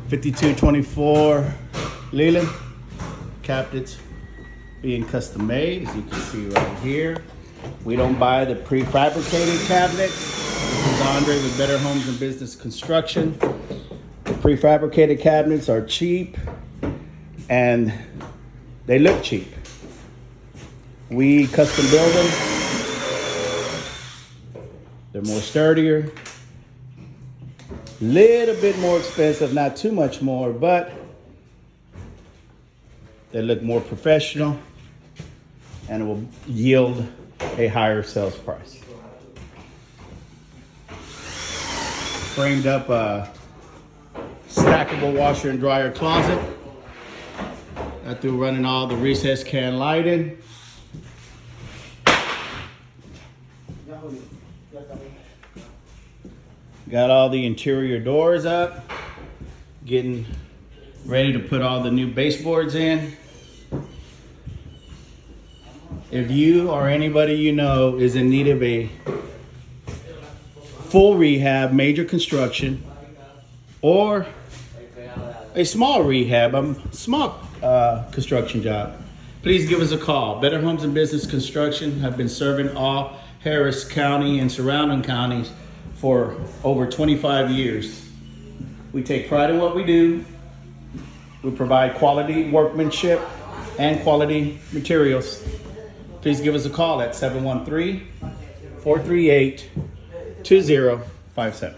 5224 Leland. Cabinets being custom made, as you can see right here. We don't buy the prefabricated cabinet. This is Andre with Better Homes and Business Construction. The prefabricated cabinets are cheap and they look cheap. We custom build them. They're more sturdier, little bit more expensive, not too much more, but they look more professional and it will yield a higher sales price. Framed up a stackable washer and dryer closet. Got through running all the recessed can lighting. Got all the interior doors up. Getting ready to put all the new baseboards in. If you or anybody you know is in need of a full rehab, major construction, or a small rehab, small construction job, please give us a call. Better Homes and Business Construction have been serving all Harris County and surrounding counties for over 25 years. We take pride in what we do. We provide quality workmanship and quality materials. Please give us a call at 713-438-2057.